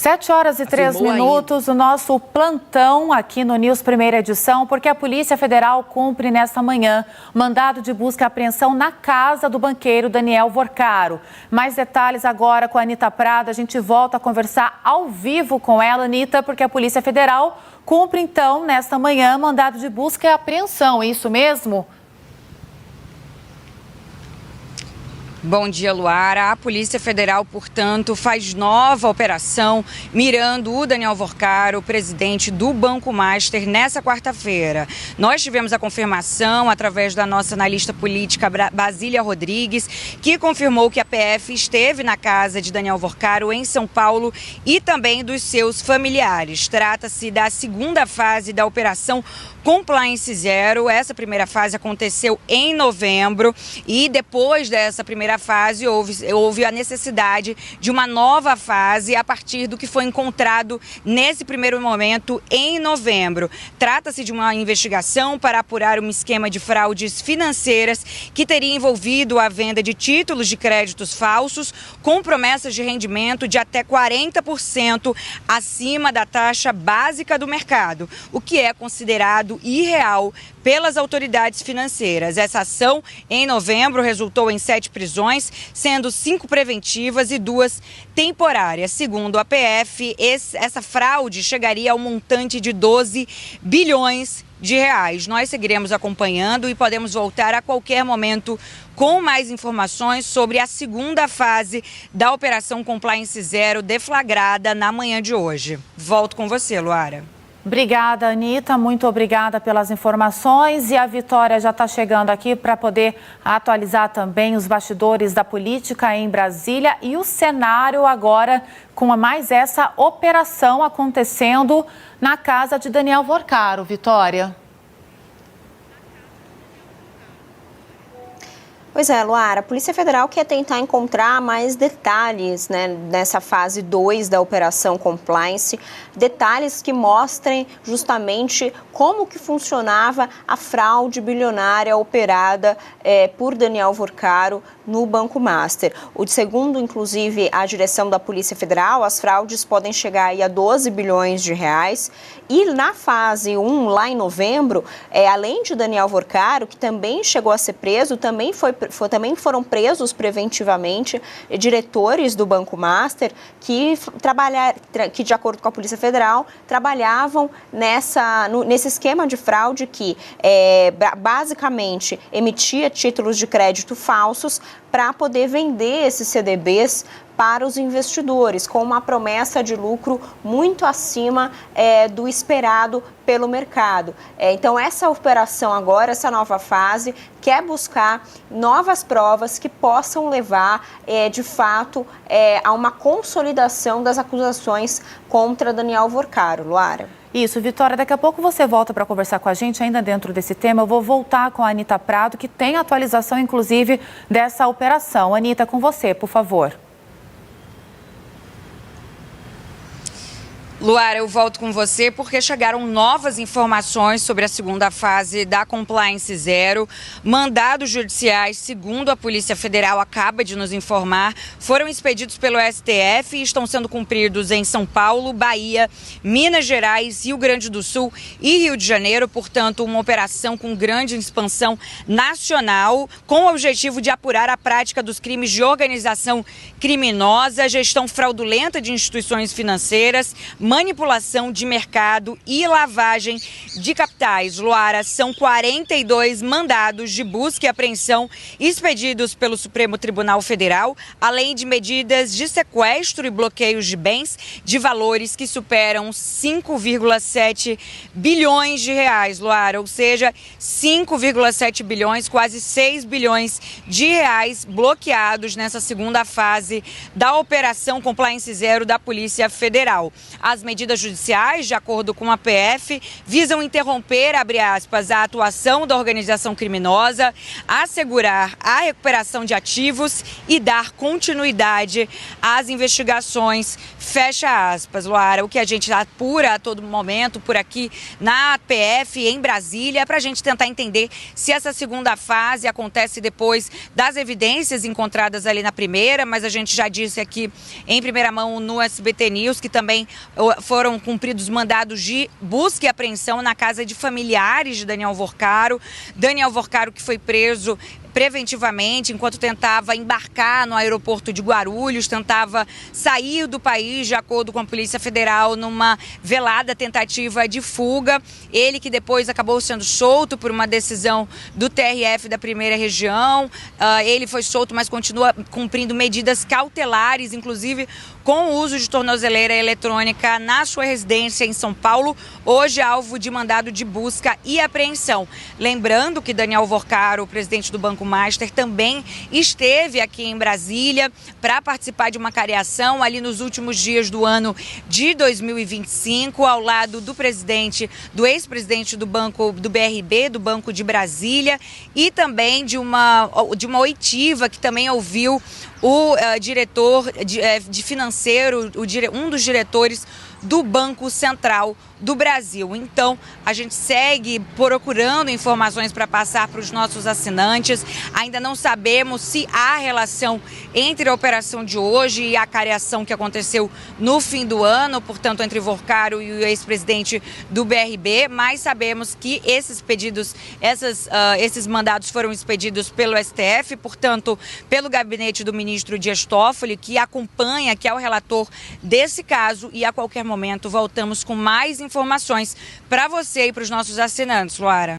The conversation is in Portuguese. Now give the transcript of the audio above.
7h03, o nosso plantão aqui no News Primeira Edição, porque a Polícia Federal cumpre nesta manhã mandado de busca e apreensão na casa do banqueiro Daniel Vorcaro. Mais detalhes agora com a Anita Prado, a gente volta a conversar ao vivo com ela, Anita, porque a Polícia Federal cumpre então nesta manhã mandado de busca e apreensão, é isso mesmo? Bom dia, Luara. A Polícia Federal, portanto, faz nova operação mirando o Daniel Vorcaro, presidente do Banco Master, nessa quarta-feira. Nós tivemos a confirmação através da nossa analista política, Basília Rodrigues, que confirmou que a PF esteve na casa de Daniel Vorcaro em São Paulo e também dos seus familiares. Trata-se da segunda fase da Operação Compliance Zero. Essa primeira fase aconteceu em novembro e depois dessa primeira fase houve a necessidade de uma nova fase a partir do que foi encontrado nesse primeiro momento em novembro. Trata-se de uma investigação para apurar um esquema de fraudes financeiras que teria envolvido a venda de títulos de créditos falsos com promessas de rendimento de até 40% acima da taxa básica do mercado, o que é considerado irreal pelas autoridades financeiras. Essa ação, em novembro, resultou em 7 prisões, sendo 5 preventivas e 2 temporárias. Segundo a PF, essa fraude chegaria ao montante de 12 bilhões de reais. Nós seguiremos acompanhando e podemos voltar a qualquer momento com mais informações sobre a segunda fase da Operação Compliance Zero deflagrada na manhã de hoje. Volto com você, Luara. Obrigada, Anita. Muito obrigada pelas informações. E a Vitória já está chegando aqui para poder atualizar também os bastidores da política em Brasília e o cenário agora com mais essa operação acontecendo na casa de Daniel Vorcaro. Vitória. Pois é, Luara, a Polícia Federal quer tentar encontrar mais detalhes, né, nessa fase 2 da Operação Compliance, detalhes que mostrem justamente como que funcionava a fraude bilionária operada por Daniel Vorcaro no Banco Master. Segundo, inclusive, a direção da Polícia Federal, as fraudes podem chegar aí a 12 bilhões de reais. E na fase 1, lá em novembro, além de Daniel Vorcaro, que também chegou a ser preso, também foram presos preventivamente diretores do Banco Master que de acordo com a Polícia Federal, trabalhavam nesse esquema de fraude que basicamente emitia títulos de crédito falsos para poder vender esses CDBs para os investidores, com uma promessa de lucro muito acima do esperado pelo mercado. Então, essa operação agora, essa nova fase, quer buscar novas provas que possam levar, de fato, a uma consolidação das acusações contra Daniel Vorcaro. Luara. Isso, Vitória, daqui a pouco você volta para conversar com a gente ainda dentro desse tema. Eu vou voltar com a Anita Prado, que tem atualização, inclusive, dessa operação. Anita, com você, por favor. Luara, eu volto com você porque chegaram novas informações sobre a segunda fase da Compliance Zero. Mandados judiciais, segundo a Polícia Federal acaba de nos informar, foram expedidos pelo STF e estão sendo cumpridos em São Paulo, Bahia, Minas Gerais, Rio Grande do Sul e Rio de Janeiro. Portanto, uma operação com grande expansão nacional, com o objetivo de apurar a prática dos crimes de organização criminosa, gestão fraudulenta de instituições financeiras, manipulação de mercado e lavagem de capitais. Luara, são 42 mandados de busca e apreensão expedidos pelo Supremo Tribunal Federal, além de medidas de sequestro e bloqueios de bens de valores que superam 5,7 bilhões de reais, Luara, ou seja, 5,7 bilhões, quase 6 bilhões de reais bloqueados nessa segunda fase da Operação Compliance Zero da Polícia Federal. As medidas judiciais, de acordo com a PF, visam interromper, abre aspas, a atuação da organização criminosa, assegurar a recuperação de ativos e dar continuidade às investigações fecha aspas, Luara. O que a gente apura a todo momento por aqui na PF em Brasília, para a gente tentar entender se essa segunda fase acontece depois das evidências encontradas ali na primeira, mas a gente já disse aqui em primeira mão no SBT News que também foram cumpridos mandados de busca e apreensão na casa de familiares de Daniel Vorcaro. Daniel Vorcaro, que foi preso preventivamente enquanto tentava embarcar no aeroporto de Guarulhos, tentava sair do país, de acordo com a Polícia Federal, numa velada tentativa de fuga. Ele que depois acabou sendo solto por uma decisão do TRF da Primeira Região. Ele foi solto, mas continua cumprindo medidas cautelares, inclusive com o uso de tornozeleira eletrônica na sua residência em São Paulo, hoje alvo de mandado de busca e apreensão. Lembrando que Daniel Vorcaro, o presidente do Banco Master, também esteve aqui em Brasília para participar de uma cariação ali nos últimos dias do ano de 2025, ao lado do ex-presidente do Banco do BRB, do Banco de Brasília, e também de uma oitiva que também ouviu o diretor de financeiro, um dos diretores do Banco Central do Brasil. Então, a gente segue procurando informações para passar para os nossos assinantes. Ainda não sabemos se há relação entre a operação de hoje e a cariação que aconteceu no fim do ano, portanto, entre Vorcaro e o ex-presidente do BRB, mas sabemos que esses pedidos, esses mandados foram expedidos pelo STF, portanto, pelo gabinete do ministro Dias Toffoli, que acompanha, que é o relator desse caso, e a qualquer momento voltamos com mais informações para você e para os nossos assinantes, Luara.